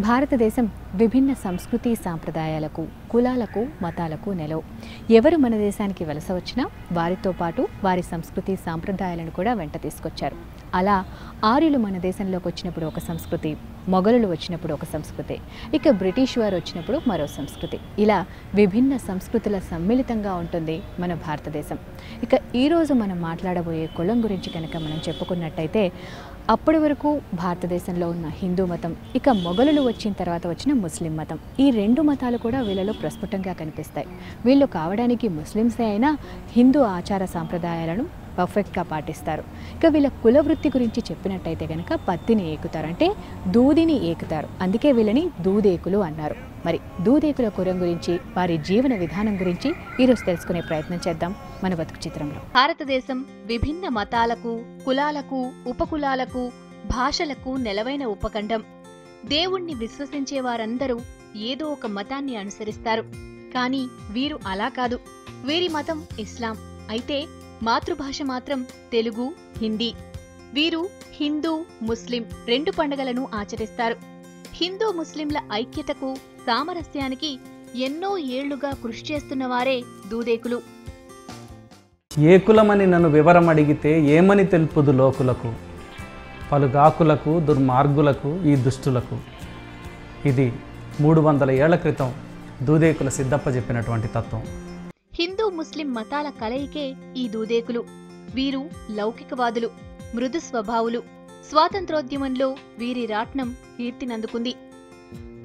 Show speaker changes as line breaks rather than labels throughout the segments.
భారతదేశం విభిన్న సంస్కృతి సాంప్రదాయాలకు, కులాలకు, మతాలకు నెలవు. ఎవరు మన దేశానికి వలస వచ్చినా వారితో పాటు వారి సంస్కృతి సాంప్రదాయాలను కూడా వెంట తీసుకొచ్చారు. అలా ఆర్యులు మన దేశంలోకి వచ్చినప్పుడు ఒక సంస్కృతి, మొఘలులు వచ్చినప్పుడు ఒక సంస్కృతి, ఇక బ్రిటిష్ వారు వచ్చినప్పుడు మరో సంస్కృతి. ఇలా విభిన్న సంస్కృతుల సమ్మిళితంగా ఉంటుంది మన భారతదేశం. ఇక ఈరోజు మనం మాట్లాడబోయే కులం గురించి కనుక మనం చెప్పుకున్నట్టయితే, అప్పటి వరకు భారతదేశంలో ఉన్న హిందూ మతం, ఇక మొఘలులు వచ్చిన తర్వాత వచ్చిన ముస్లిం మతం, ఈ రెండు మతాలు కూడా వీళ్ళలో ప్రస్ఫుటంగా కనిపిస్తాయి. వీళ్ళు కావడానికి ముస్లిమ్సే అయినా హిందూ ఆచార సాంప్రదాయాలను పర్ఫెక్ట్గా పాటిస్తారు. ఇక వీళ్ళ కుల వృత్తి గురించి చెప్పినట్టయితే కనుక పత్తిని ఏకుతారు, అంటే దూదిని ఏకుతారు. అందుకే వీళ్ళని దూదేకులు అన్నారు. మరి దూదేకుల కులం గురించి, వారి జీవన విధానం గురించి ఈరోజు తెలుసుకునే ప్రయత్నం చేద్దాం మన బతుకు చిత్రంలో. భారతదేశం విభిన్న మతాలకు, కులాలకు, ఉపకులాలకు, భాషలకు నెలవైన ఉపఖండం. దేవుణ్ణి విశ్వసించే వారందరూ ఏదో ఒక మతాన్ని అనుసరిస్తారు. కానీ వీరు అలా కాదు. వీరి మతం ఇస్లాం. అయితే మాతృభాష మాత్రం తెలుగు, హిందీ. వీరు హిందూ, ముస్లిం రెండు పండుగలను ఆచరిస్తారు. హిందూ ముస్లింల ఐక్యతకు, సామరస్యానికి ఎన్నో ఏళ్లుగా కృషి చేస్తున్న వారే దూదేకులు.
ఏ కులమని నన్ను వివరం అడిగితే ఏమని తెలుపుదు లోకులకు, పలుగాకులకు, దుర్మార్గులకు, ఈ దుష్టులకు. ఇది 300 ఏళ్ల క్రితం దూదేకుల సిద్ధప్ప చెప్పినటువంటి తత్వం.
హిందూ ముస్లిం మతాల కలయికే ఈ దూదేకులు. వీరు లౌకికవాదులు, మృదు స్వభావులు. స్వాతంత్రోద్యమంలో వీరి రాట్నం కీర్తినందుకుంది.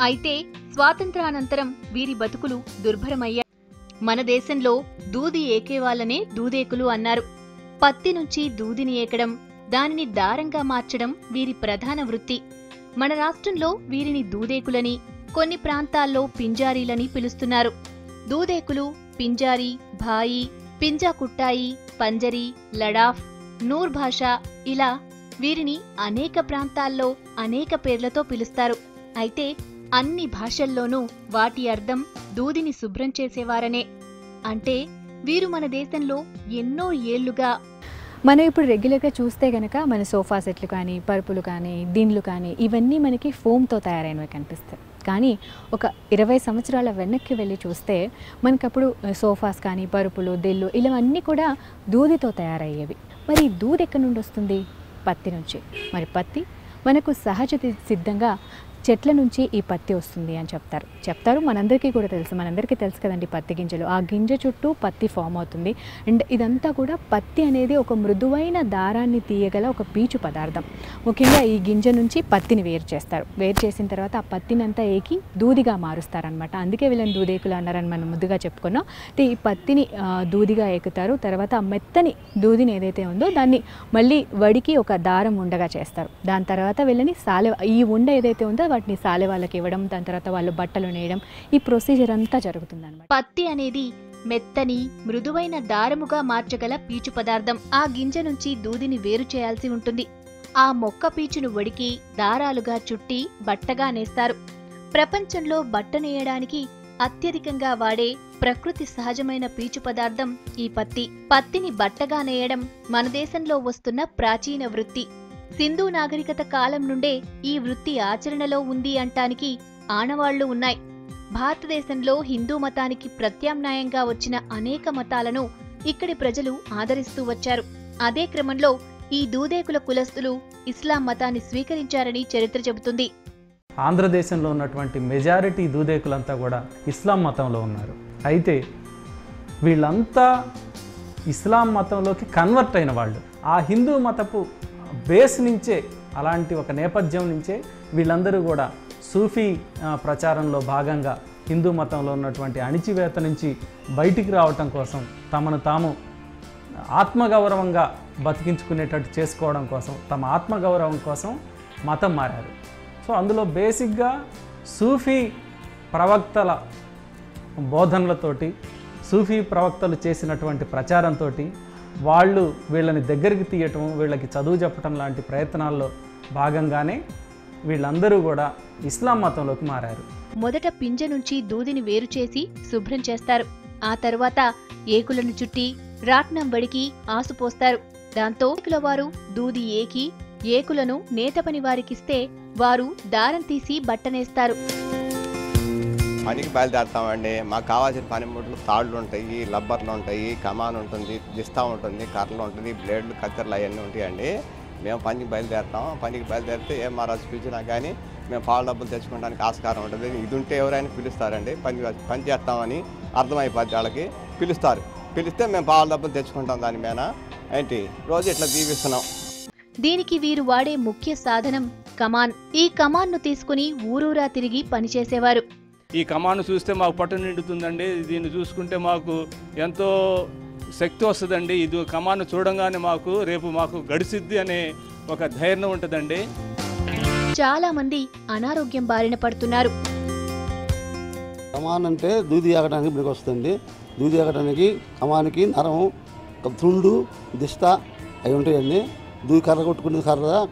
అయితే స్వాతంత్రానంతరం వీరి బతుకులు దుర్భరమయ్యాయి. మన దేశంలో దూది ఏకేవాళ్లనే దూదేకులు అన్నారు. పత్తి నుంచి దూదిని ఏకడం, దానిని దారంగా మార్చడం వీరి ప్రధాన వృత్తి. మన రాష్ట్రంలో వీరిని దూదేకులని, కొన్ని ప్రాంతాల్లో పింజారీలని పిలుస్తున్నారు. దూదేకులు, పింజారీ, భాయి, పింజా కుట్టాయి, పంజరీ, లడాఫ్, నూర్ భాష, ఇలా వీరిని అనేక ప్రాంతాల్లో అనేక పేర్లతో పిలుస్తారు. అయితే అన్ని భాషల్లోనూ వాటి అర్థం దూదిని శుభ్రం చేసేవారనే. అంటే వీరు మన దేశంలో ఎన్నో ఏళ్లుగా, మనం ఇప్పుడు రెగ్యులర్గా చూస్తే గనక మన సోఫా సెట్లు కానీ, పరుపులు కానీ, దిండ్లు కానీ, ఇవన్నీ మనకి ఫోమ్తో తయారైనవి కనిపిస్తాయి. కానీ ఒక 20 సంవత్సరాల వెనక్కి వెళ్ళి చూస్తే మనకప్పుడు సోఫాస్ కానీ, పరుపులు, దిళ్ళు ఇలావన్నీ కూడా దూదితో తయారయ్యేవి. మరి దూది ఎక్కడి నుండి వస్తుంది? పత్తి నుంచి. మరి పత్తి మనకు సహజ సిద్ధంగా చెట్ల నుంచి ఈ పత్తి వస్తుంది అని చెప్తారు. మనందరికీ కూడా తెలుసు. మనందరికీ తెలుసు కదండి పత్తి గింజలు. ఆ గింజ చుట్టూ పత్తి ఫామ్ అవుతుంది. అండ్ ఇదంతా కూడా పత్తి అనేది ఒక మృదువైన దారాన్ని తీయగల ఒక పీచు పదార్థం. ముఖ్యంగా ఈ గింజ నుంచి పత్తిని వేరు చేస్తారు. వేరు చేసిన తర్వాత ఆ పత్తిని అంతా ఏకి దూదిగా మారుస్తారనమాట. అందుకే వీళ్ళని దూదేకులు అన్నారని మనం ముందుగా చెప్పుకున్నాం. అంటే ఈ పత్తిని దూదిగా ఏకుతారు. తర్వాత ఆ మెత్తని దూదిని ఏదైతే ఉందో దాన్ని మళ్ళీ వడికి ఒక దారం ఉండగా చేస్తారు. దాని తర్వాత వీళ్ళని ఈ ఉండ ఏదైతే ఉందో వాటిని సాలె వాళ్ళకి ఇవ్వడం, దాని తర్వాత వాళ్ళు బట్టలు నేయడం, ఈ ప్రొసీజర్ అంతా జరుగుతుందన్నమాట. పత్తి అనేది మెత్తని, మృదువైన దారముగా మార్చగల పీచు పదార్థం. ఆ గింజ నుంచి దూదిని వేరు చేయాల్సి ఉంటుంది. ఆ మొక్క పీచును వడికి దారాలుగా చుట్టి బట్టగా నేస్తారు. ప్రపంచంలో బట్ట నేయడానికి అత్యధికంగా వాడే ప్రకృతి సహజమైన పీచు పదార్థం ఈ పత్తి. పత్తిని బట్టగా నేయడం మన దేశంలో వస్తున్న ప్రాచీన వృత్తి. సింధు నాగరికత కాలం నుండే ఈ వృత్తి ఆచరణలో ఉంది అంటానికి ఆనవాళ్లు ఉన్నాయి. భారతదేశంలో హిందూ మతానికి ప్రత్యామ్నాయంగా వచ్చిన అనేక మతాలను ఇక్కడి ప్రజలు ఆదరిస్తూ వచ్చారు. అదే క్రమంలో ఈ దూదేకుల కులస్తులు ఇస్లాం మతాన్ని స్వీకరించారని చరిత్ర చెబుతుంది.
ఆంధ్రదేశంలో ఉన్నటువంటి మెజారిటీ దూదేకులంతా కూడా ఇస్లాం మతంలో ఉన్నారు. అయితే వీళ్ళంతా ఇస్లాం మతంలోకి కన్వర్ట్ అయిన వాళ్ళు. ఆ హిందూ మతపు బేస్ నుంచే, అలాంటి ఒక నేపథ్యం నుంచే వీళ్ళందరూ కూడా సూఫీ ప్రచారంలో భాగంగా హిందూ మతంలో ఉన్నటువంటి అణిచివేత నుంచి బయటికి రావటం కోసం, తమను తాము ఆత్మగౌరవంగా బతికించుకునేటట్టు చేసుకోవడం కోసం, తమ ఆత్మగౌరవం కోసం మతం మారారు. సో అందులో బేసిక్గా సూఫీ ప్రవక్తల బోధనలతోటి, సూఫీ ప్రవక్తలు చేసినటువంటి ప్రచారంతో వాళ్ళు వీళ్ళని దగ్గరికి తీయటం, వీళ్ళకి చదువు చెప్పటం లాంటి ప్రయత్నాల్లో భాగంగానే వీళ్ళందరూ కూడా ఇస్లాం మతంలోకి మారారు.
మొదట పింజ నుంచి దూదిని వేరు చేసి శుభ్రం చేస్తారు. ఆ తరువాత ఏకులను చుట్టి రాట్నం వడికి ఆసుపోస్తారు. దాంతో వారు దూది ఏకి ఏకులను నేతపని వారికిస్తే వారు దారం తీసి బట్టనేస్తారు.
పనికి బయలుదేరుతామండి. మాకు కావాల్సిన పనిముట్లు తాళ్ళు ఉంటాయి, లబ్బర్లు ఉంటాయి, కమాన్ ఉంటుంది, దిస్తా ఉంటుంది, కర్రలు ఉంటుంది, బ్లేడ్లు, కత్తెరలు అవన్నీ ఉంటాయండి. మేము పనికి బయలుదేరుతాం. పనికి బయలుదేరితే ఏ మహారాజు పిలిచినా కానీ మేము పాల డబ్బులు తెచ్చుకోవడానికి ఆస్కారం ఉంటుంది. ఇది ఉంటే ఎవరైనా పిలుస్తారండి. పని చేస్తామని అర్థమైపోద్ది వాళ్ళకి. పిలిస్తే మేము పాల డబ్బులు తెచ్చుకుంటాం. దాని మీద ఏంటి రోజు ఇట్లా దీవిస్తున్నాం.
దీనికి వీరు వాడే ముఖ్య సాధనం కమాన్. ఈ కమాన్ను తీసుకుని ఊరూరా తిరిగి పనిచేసేవారు.
ఈ కమాను చూస్తే మాకు పట్టు నిండుతుందండి. దీన్ని చూసుకుంటే మాకు ఎంతో శక్తి వస్తుందండి. ఇది కమాను చూడంగానే రేపు మాకు గడిసిద్ది అనే ఒక ధైర్యం ఉంటుందండి.
చాలా మంది అనారోగ్యం బారిన పడుతున్నారు.
కమాన్ అంటే దూది ఆగడానికి బ్రేక్ వస్తుంది. దూది ఆగడానికి కమానికి నరం, తుండు, దిష్ట అవి ఉంటాయండి. దూది కర్ర కొట్టుకునే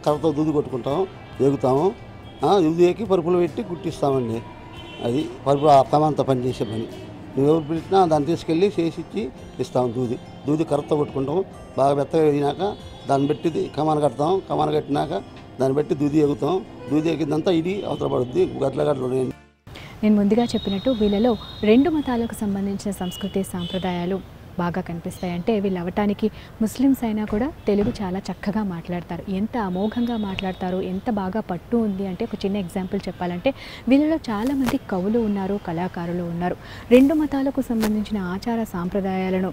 కర్రతో దూది కొట్టుకుంటాం, ఎగుతాము. దూది ఎక్కి పరుపులు పెట్టి కుట్టిస్తామండి. అది పరుపు కమాన్తో పనిచేసే పని. నువ్వు ఎవరు పిలిచినా దాన్ని తీసుకెళ్ళి చేసిచ్చి ఇస్తాం. దూది కర్రతో కొట్టుకుంటాం. బాగా మెత్తగా అయినాక దాన్ని పెట్టి కమాన్ కడతాం. కమాన్ కట్టినాక దాన్ని బట్టి దూది ఎగుతాం. దూది ఎక్కిందంతా ఇది అవతల పడుద్ది. గట్ల ఉన్నాయండి.
నేను ముందుగా చెప్పినట్టు వీళ్ళలో 2 మతాలకు సంబంధించిన సంస్కృతి సాంప్రదాయాలు బాగా కనిపిస్తాయి. అంటే వీళ్ళు అవటానికి ముస్లిమ్స్ అయినా కూడా తెలుగు చాలా చక్కగా మాట్లాడతారు. ఎంత అమోఘంగా మాట్లాడతారు, ఎంత బాగా పట్టు ఉంది అంటే ఒక చిన్న ఎగ్జాంపుల్ చెప్పాలంటే వీళ్ళలో చాలామంది కవులు ఉన్నారు, కళాకారులు ఉన్నారు. 2 మతాలకు సంబంధించిన ఆచార సాంప్రదాయాలను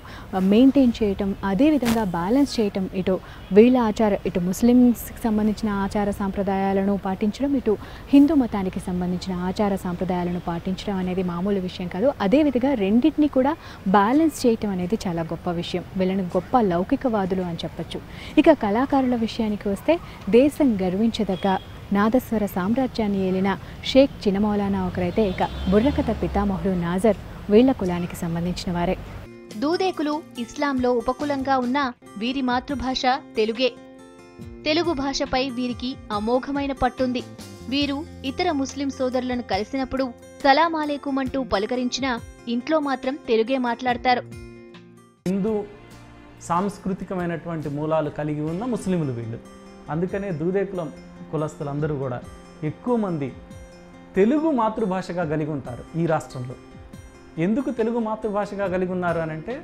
మెయింటైన్ చేయటం, అదేవిధంగా బ్యాలెన్స్ చేయటం, ఇటు ముస్లిమ్స్కి సంబంధించిన ఆచార సాంప్రదాయాలను పాటించడం, ఇటు హిందూ మతానికి సంబంధించిన ఆచార సాంప్రదాయాలను పాటించడం అనేది మామూలు విషయం కాదు. అదేవిధంగా రెండింటినీ కూడా బ్యాలెన్స్ చేయటం అనేది చాలా గొప్ప విషయం. వీళ్ళని గొప్ప లౌకికవాదులు అని చెప్పచ్చు. ఇక కళాకారుల విషయానికి వస్తే దేశం గర్వించదగ్గ నాదస్వర సామ్రాజ్యాన్ని ఏలిన షేక్ చినమౌలానా ఒకరైతే, ఇక బుర్రకథ పితామహుడు నాజర్ వీళ్ల కులానికి సంబంధించిన వారే.
దూదేకులు ఇస్లాంలో ఉపకులంగా ఉన్న వీరి మాతృభాష తెలుగే. తెలుగు భాషపై వీరికి అమోఘమైన పట్టుంది. వీరు ఇతర ముస్లిం సోదరులను కలిసినప్పుడు సలామాలేకుం అంటూ పలుకరించినా ఇంట్లో మాత్రం తెలుగే మాట్లాడతారు.
హిందూ సాంస్కృతికమైనటువంటి మూలాలు కలిగి ఉన్న ముస్లింలు వీళ్ళు. అందుకనే దూదేకులం కులస్తులందరూ కూడా ఎక్కువ మంది తెలుగు మాతృభాషగా కలిగి ఉంటారు ఈ రాష్ట్రంలో. ఎందుకు తెలుగు మాతృభాషగా కలిగి ఉన్నారు అని అంటే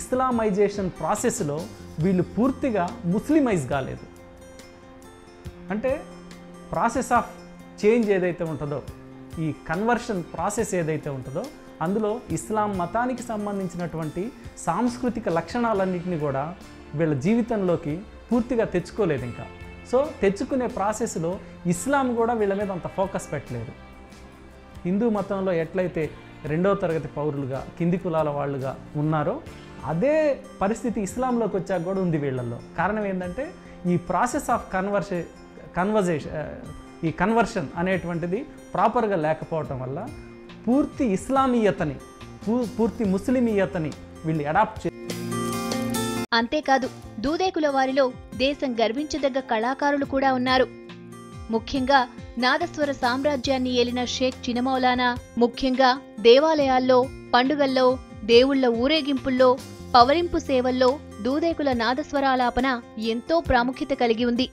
ఇస్లామైజేషన్ ప్రాసెస్లో వీళ్ళు పూర్తిగా ముస్లిమైజ్ కాలేదు. అంటే ప్రాసెస్ ఆఫ్ చేంజ్ ఏదైతే ఉంటుందో, ఈ కన్వర్షన్ ప్రాసెస్ ఏదైతే ఉంటుందో అందులో ఇస్లాం మతానికి సంబంధించినటువంటి సాంస్కృతిక లక్షణాలన్నింటినీ కూడా వీళ్ళ జీవితంలోకి పూర్తిగా తెచ్చుకోలేదు ఇంకా. సో తెచ్చుకునే ప్రాసెస్లో ఇస్లాం కూడా వీళ్ళ మీద అంత ఫోకస్ పెట్టలేదు. హిందూ మతంలో ఎట్లయితే 2వ తరగతి పౌరులుగా, కింది కులాల వాళ్ళుగా ఉన్నారో అదే పరిస్థితి ఇస్లాంలోకి వచ్చాక కూడా ఉంది వీళ్ళల్లో. కారణం ఏంటంటే ఈ ప్రాసెస్ ఆఫ్ కన్వర్షన్ అనేటువంటిది ప్రాపర్గా లేకపోవటం వల్ల పూర్తి ఇస్లామీయతని, పూర్తి ముస్లిమీయతని వీళ్ళు అడాప్ట్
అంతేకాదు దూదేకుల వారిలో దేశం గర్వించదగ్గ కళాకారులు కూడా ఉన్నారు. ముఖ్యంగా నాదస్వర సామ్రాజ్యాన్ని ఏలిన షేక్ చినమౌలానా ముఖ్యంగా దేవాలయాల్లో, పండుగల్లో, దేవుళ్ల ఊరేగింపుల్లో, పవరింపు సేవల్లో దూదేకుల నాదస్వరాలాపన ఎంతో ప్రాముఖ్యత కలిగి ఉంది.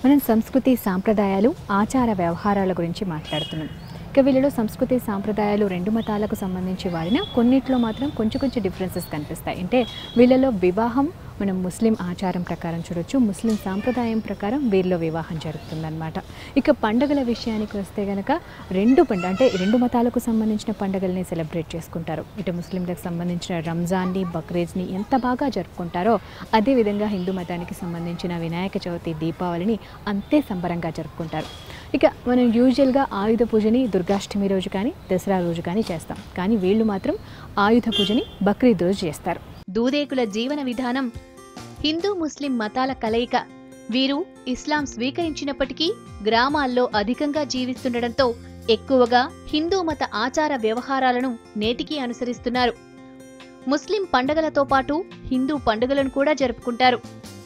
మనం సంస్కృతి సాంప్రదాయాలు, ఆచార వ్యవహారాల గురించి మాట్లాడుతున్నాం. ఇక వీళ్ళలో సంస్కృతి సాంప్రదాయాలు 2 మతాలకు సంబంధించి వారిన కొన్నిట్లో మాత్రం కొంచెం డిఫరెన్సెస్ కనిపిస్తాయి. అంటే వీళ్ళలో వివాహం మనం ముస్లిం ఆచారం ప్రకారం చూడొచ్చు, ముస్లిం సాంప్రదాయం ప్రకారం వీరిలో వివాహం జరుగుతుందన్నమాట. ఇక పండుగల విషయానికి వస్తే కనుక 2 మతాలకు సంబంధించిన పండుగల్ని సెలబ్రేట్ చేసుకుంటారు. ఇటు ముస్లింలకు సంబంధించిన రంజాన్ని, బక్రీద్ని ఎంత బాగా జరుపుకుంటారో అదేవిధంగా హిందూ మతానికి సంబంధించిన వినాయక చవితి, దీపావళిని అంతే సంబరంగా జరుపుకుంటారు. ఇక మనం యూజువల్గా ఆయుధ పూజని దుర్గాష్టమి రోజు కానీ, దసరా రోజు కానీ చేస్తాం. కానీ వీళ్ళు మాత్రం ఆయుధ పూజని బక్రీద్ రోజు చేస్తారు.
దూదేకుల జీవన విధానం హిందూ ముస్లిం మతాల కలయిక. వీరు ఇస్లాం స్వీకరించినప్పటికీ గ్రామాల్లో అధికంగా జీవిస్తుండటంతో ఎక్కువగా హిందూ మత ఆచార వ్యవహారాలను నేటికీ అనుసరిస్తున్నారు. ముస్లిం పండుగలతో పాటు హిందూ పండుగలను కూడా జరుపుకుంటారు.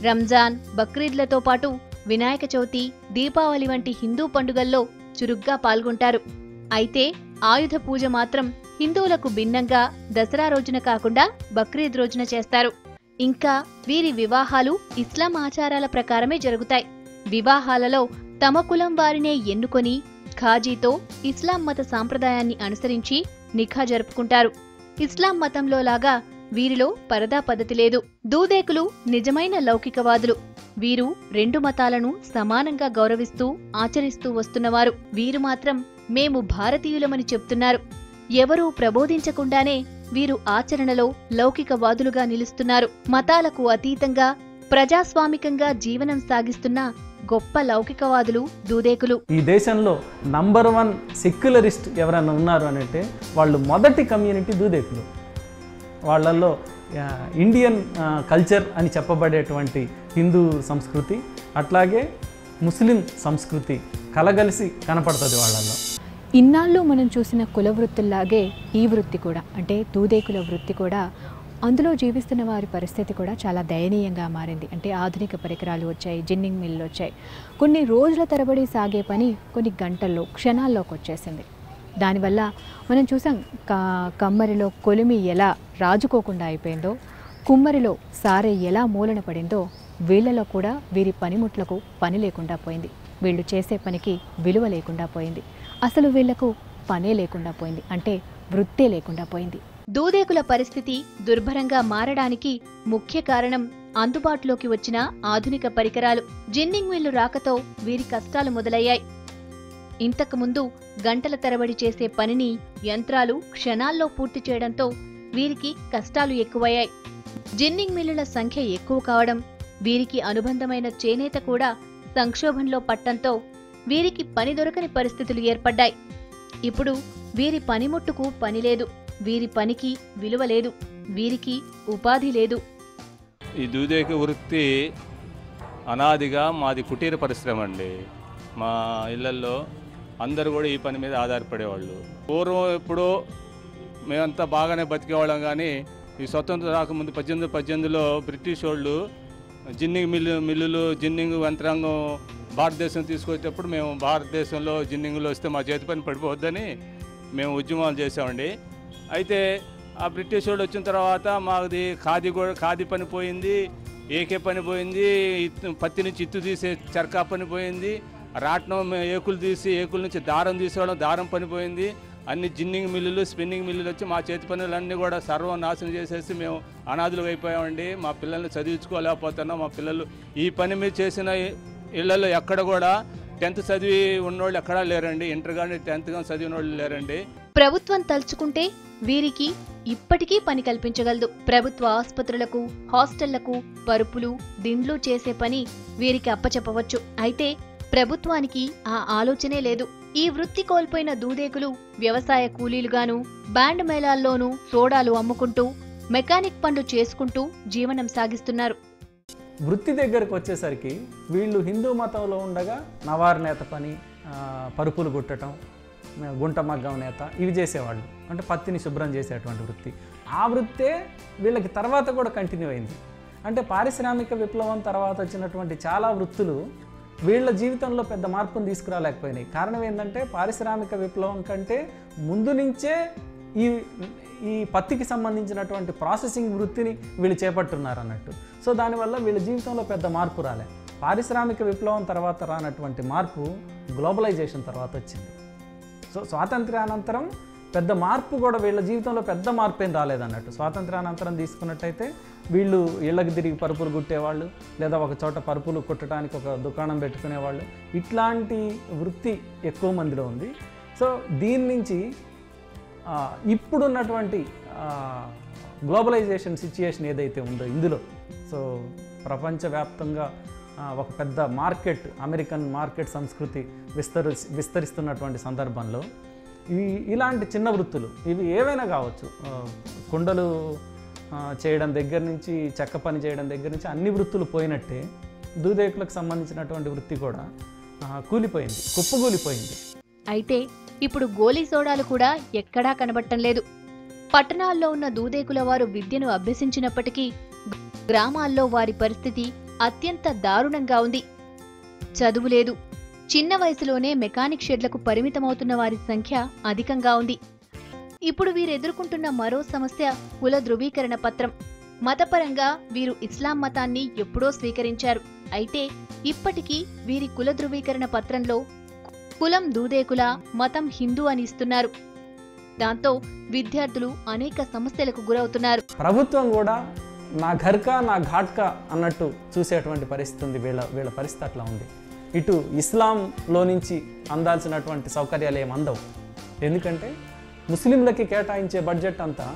రంజాన్, బక్రీద్లతో పాటు వినాయక చవితి, దీపావళి వంటి హిందూ పండుగల్లో చురుగ్గా పాల్గొంటారు. అయితే ఆయుధ పూజ మాత్రం హిందువులకు భిన్నంగా దసరా రోజున కాకుండా బక్రీద్ రోజున చేస్తారు. ఇంకా వీరి వివాహాలు ఇస్లాం ఆచారాల ప్రకారమే జరుగుతాయి. వివాహాలలో తమ కులం వారినే ఎన్నుకొని ఖాజీతో ఇస్లాం మత సాంప్రదాయాన్ని అనుసరించి నిఖా జరుపుకుంటారు. ఇస్లాం మతంలో లాగా వీరిలో పరదా పద్ధతి లేదు. దూదేకులు నిజమైన లౌకికవాదులు. వీరు రెండు మతాలను సమానంగా గౌరవిస్తూ ఆచరిస్తూ వస్తున్నవారు. వీరు మాత్రం మేము భారతీయులమని చెప్తున్నారు. ఎవరూ ప్రబోధించకుండానే వీరు ఆచరణలో లౌకికవాదులుగా నిలుస్తున్నారు. మతాలకు అతీతంగా ప్రజాస్వామికంగా జీవనం సాగిస్తున్న గొప్ప లౌకికవాదులు దూదేకులు.
ఈ దేశంలో నంబర్ 1 సెక్యులరిస్ట్ ఎవరైనా ఉన్నారు అని అంటే వాళ్ళు మొదటి కమ్యూనిటీ దూదేకులు. వాళ్ళల్లో ఇండియన్ కల్చర్ అని చెప్పబడేటువంటి హిందూ సంస్కృతి, అట్లాగే ముస్లిం సంస్కృతి కలగలిసి కనపడుతుంది వాళ్ళల్లో.
ఇన్నాళ్ళు మనం చూసిన కుల వృత్తుల్లాగే ఈ వృత్తి కూడా, అంటే దూదేకుల వృత్తి కూడా, అందులో జీవిస్తున్న వారి పరిస్థితి కూడా చాలా దయనీయంగా మారింది. అంటే ఆధునిక పరికరాలు వచ్చాయి, జిన్నింగ్ మిల్లు వచ్చాయి. కొన్ని రోజుల తరబడి సాగే పని కొన్ని గంటల్లో, క్షణాల్లోకి వచ్చేసింది. దానివల్ల మనం చూసాం కమ్మరిలో కొలిమి ఎలా రాజుకోకుండా అయిపోయిందో, కుమ్మరిలో సారె ఎలా మూలన పడిందో, వీళ్లలో కూడా వీరి పనిముట్లకు పని లేకుండా పోయింది. వీళ్ళు చేసే పనికి విలువ లేకుండా పోయింది. అసలు వీళ్లకు పనే లేకుండా పోయింది, అంటే వృత్తే లేకుండా పోయింది.
దూదేకుల పరిస్థితి దుర్భరంగా మారడానికి ముఖ్య కారణం అందుబాటులోకి వచ్చిన ఆధునిక పరికరాలు. జిన్నింగ్ మిల్లు రాకతో వీరి కష్టాలు మొదలయ్యాయి. ఇంతకుముందు గంటల తరబడి చేసే పనిని యంత్రాలు క్షణాల్లో పూర్తి చేయడంతో వీరికి కష్టాలు ఎక్కువయ్యాయి. జిన్నింగ్ మిల్లుల సంఖ్య ఎక్కువ కావడం, వీరికి అనుబంధమైన చేనేత కూడా సంక్షోభంలో పట్టంతో వీరికి పని దొరకని పరిస్థితులు ఏర్పడ్డాయి. ఇప్పుడు వీరి పనిముట్టుకు పని లేదు, వీరి పనికి విలువ లేదు, వీరికి ఉపాధి లేదు.
ఈ దూదేక వృత్తి అనాదిగా మాది కుటీర పరిశ్రమ అండి. మా ఇళ్లల్లో అందరూ కూడా ఈ పని మీద ఆధారపడేవాళ్ళు. పూర్వం ఎప్పుడో మేమంతా బాగానే బతికేవాళ్ళం, కానీ ఈ స్వతంత్రం రాకముందు 1818లో బ్రిటిష్ వాళ్ళు జిన్నింగ్ మిల్లులు జిన్నింగ్ యంత్రాంగం భారతదేశం తీసుకొచ్చేటప్పుడు మేము భారతదేశంలో జిన్నింగ్లో వస్తే మా చేతి పని పడిపోవద్దని మేము ఉద్యమాలు చేసామండి. అయితే ఆ బ్రిటిష్ వాళ్ళు వచ్చిన తర్వాత మాది ఖాదీ పని పోయింది, ఏకే పని పోయింది, పత్తి నుంచి ఇత్తు తీసే చరకా పని పోయింది, రాట్నం ఏకులు తీసి ఏకుల నుంచి దారం తీసేవాళ్ళం, దారం పని పోయింది. అన్ని జిన్నింగ్ మిల్లులు, స్పిన్నింగ్ మిల్లులు వచ్చి మా చేతి పనులన్నీ కూడా సర్వనాశనం చేసేసి మేము అనాథులు అయిపోయామండి. మా పిల్లల్ని చదివించుకోలేకపోతున్నాం. మా పిల్లలు ఈ పని మీద చేసిన ఇళ్లలో ఎక్కడ కూడా 10th చదివి ఉన్నోళ్ళు ఎక్కడా లేరండి. ఇంటర్ కానీ 10th కానీ చదివిన వాళ్ళు లేరండి.
ప్రభుత్వం తలుచుకుంటే వీరికి ఇప్పటికీ పని కల్పించగలదు. ప్రభుత్వ ఆసుపత్రులకు, హాస్టళ్లకు పరుపులు, దిండ్లు చేసే పని వీరికి అప్పచెప్పవచ్చు. అయితే ప్రభుత్వానికి ఆ ఆలోచనే లేదు. ఈ వృత్తి కోల్పోయిన దూదేకులు వ్యవసాయ కూలీలుగాను, బ్యాండ్ మేళాల్లోనూ సోడాలు అమ్ముకుంటూ, మెకానిక్ పనులు చేసుకుంటూ జీవనం సాగిస్తున్నారు.
వృత్తి దగ్గరకు వచ్చేసరికి వీళ్ళు హిందూ మతంలో ఉండగా నవారు నేత పని, పరుపులు గుట్టడం, గుంట మగ్గం నేత ఇవి చేసేవాళ్ళు. అంటే పత్తిని శుభ్రం చేసేటువంటి వృత్తి. ఆ వృత్తే వీళ్ళకి తర్వాత కూడా కంటిన్యూ అయింది. అంటే పారిశ్రామిక విప్లవం తర్వాత వచ్చినటువంటి చాలా వృత్తులు వీళ్ళ జీవితంలో పెద్ద మార్పును తీసుకురాలేకపోయినాయి. కారణం ఏంటంటే పారిశ్రామిక విప్లవం కంటే ముందు నుంచే ఈ పత్తికి సంబంధించినటువంటి ప్రాసెసింగ్ వృత్తిని వీళ్ళు చేపట్టున్నారు అన్నట్టు. సో దానివల్ల వీళ్ళ జీవితంలో పెద్ద మార్పు రాలే. పారిశ్రామిక విప్లవం తర్వాత రానటువంటి మార్పు గ్లోబలైజేషన్ తర్వాత వచ్చింది. సో స్వాతంత్ర్యానంతరం పెద్ద మార్పు కూడా వీళ్ళ జీవితంలో పెద్ద మార్పు ఏం రాలేదన్నట్టు. స్వాతంత్ర్యానంతరం తీసుకున్నట్టయితే వీళ్ళు ఇళ్ళకి తిరిగి పరుపులు కుట్టేవాళ్ళు, లేదా ఒక చోట పరుపులు కుట్టడానికి ఒక దుకాణం పెట్టుకునేవాళ్ళు. ఇట్లాంటి వృత్తి ఎక్కువ మందిలో ఉంది. సో దీని నుంచి ఇప్పుడున్నటువంటి గ్లోబలైజేషన్ సిచ్యుయేషన్ ఏదైతే ఉందో ఇందులో, సో ప్రపంచవ్యాప్తంగా ఒక పెద్ద మార్కెట్, అమెరికన్ మార్కెట్ సంస్కృతి విస్తరిస్తున్నటువంటి సందర్భంలో ఇలాంటి చిన్న వృత్తులు ఇవి ఏవైనా కావచ్చు, కుండలు చేయడం దగ్గర నుంచి, చెక్క పని చేయడం దగ్గర నుంచి అన్ని వృత్తులు పోయినట్టే దూదేకులకు సంబంధించినటువంటి వృత్తి కూడా కూలిపోయింది, కుప్పకూలిపోయింది.
అయితే ఇప్పుడు గోలీ సోడాలు కూడా ఎక్కడా కనబట్టం లేదు. పట్టణాల్లో ఉన్న దూదేకుల వారు విద్యను అభ్యసించినప్పటికీ గ్రామాల్లో వారి పరిస్థితి అత్యంత దారుణంగా ఉంది. చదువు లేదు. చిన్న వయసులోనే మెకానిక్ షెడ్లకు పరిమితమవుతున్న వారి సంఖ్య అధికంగా ఉంది. ఇప్పుడు వీరెదుర్కొంటున్న మరో సమస్య కుల ధృవీకరణ పత్రం. మతపరంగా వీరు ఇస్లాం మతాన్ని ఎప్పుడో స్వీకరించారు. అయితే ఇప్పటికీ వీరి కుల ధృవీకరణ పత్రంలో కులం దూదేకుల, మతం హిందూ అని ఇస్తున్నారు. దాంతో విద్యార్థులు అనేక సమస్యలకు గురవుతున్నారు.
ప్రభుత్వం కూడా నా ఘర్కా నా ఘాట్కా అన్నట్టు చూసేటువంటి పరిస్థితి ఉంది. వీళ్ళ పరిస్థితి అట్లా ఉంది. ఇటు ఇస్లాంలో నుంచి అందాల్సినటువంటి సౌకర్యాలు ఏమి అందవు. ఎందుకంటే ముస్లింలకి కేటాయించే బడ్జెట్ అంతా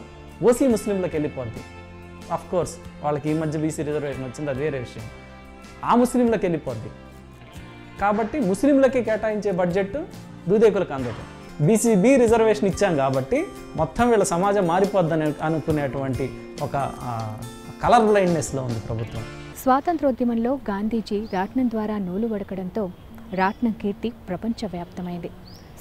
ఓసీ ముస్లింలకు వెళ్ళిపోద్ది. ఆఫ్ కోర్స్ వాళ్ళకి ఈ మధ్య బీసీ రిజర్వేషన్ వచ్చింది, అది వేరే విషయం. ఆ ముస్లింలకు వెళ్ళిపోద్ది. కాబట్టి ముస్లింలకి కేటాయించే బడ్జెట్ దూదేకులకు అందదు. బీ రిజర్వేషన్ ఇచ్చాం కాబట్టి మొత్తం వీళ్ళ సమాజం మారిపోద్దని అనుకునేటువంటి ఒక కలర్ బ్లైండ్నెస్లో ఉంది ప్రభుత్వం.
స్వాతంత్రోద్యమంలో గాంధీజీ రాట్నం ద్వారా నూలు వడకడంతో రాట్నం కీర్తి ప్రపంచవ్యాప్తమైంది.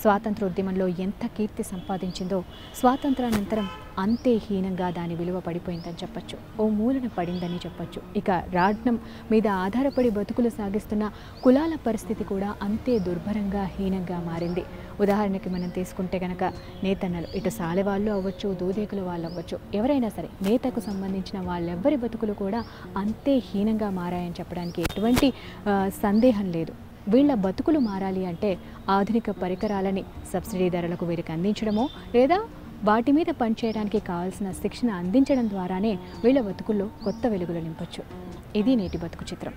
స్వాతంత్రోద్యమంలో ఎంత కీర్తి సంపాదించిందో స్వాతంత్రానంతరం అంతే హీనంగా దాని విలువ పడిపోయిందని చెప్పచ్చు. ఓ మూలన పడిందని చెప్పచ్చు. ఇక రాట్నం మీద ఆధారపడి బతుకులు సాగిస్తున్న కులాల పరిస్థితి కూడా అంతే దుర్భరంగా హీనంగా మారింది. ఉదాహరణకి మనం తీసుకుంటే కనుక నేతన్నలు, ఇటు సాలెవాళ్ళు అవ్వచ్చు, దూదేకుల వాళ్ళు అవ్వచ్చు, ఎవరైనా సరే నేతకు సంబంధించిన వాళ్ళెవ్వరి బతుకులు కూడా అంతే హీనంగా మారాయని చెప్పడానికి ఎటువంటి సందేహం లేదు. వీళ్ళ బతుకులు మారాలి అంటే ఆధునిక పరికరాలని సబ్సిడీ ధరలకు వీరికి అందించడమో లేదా వాటి మీద పనిచేయడానికి కావాల్సిన శిక్షణ అందించడం ద్వారానే వీళ్ళ బతుకుల్లో కొత్త వెలుగులు నింపొచ్చు. ఇది నేటి బతుకు చిత్రం.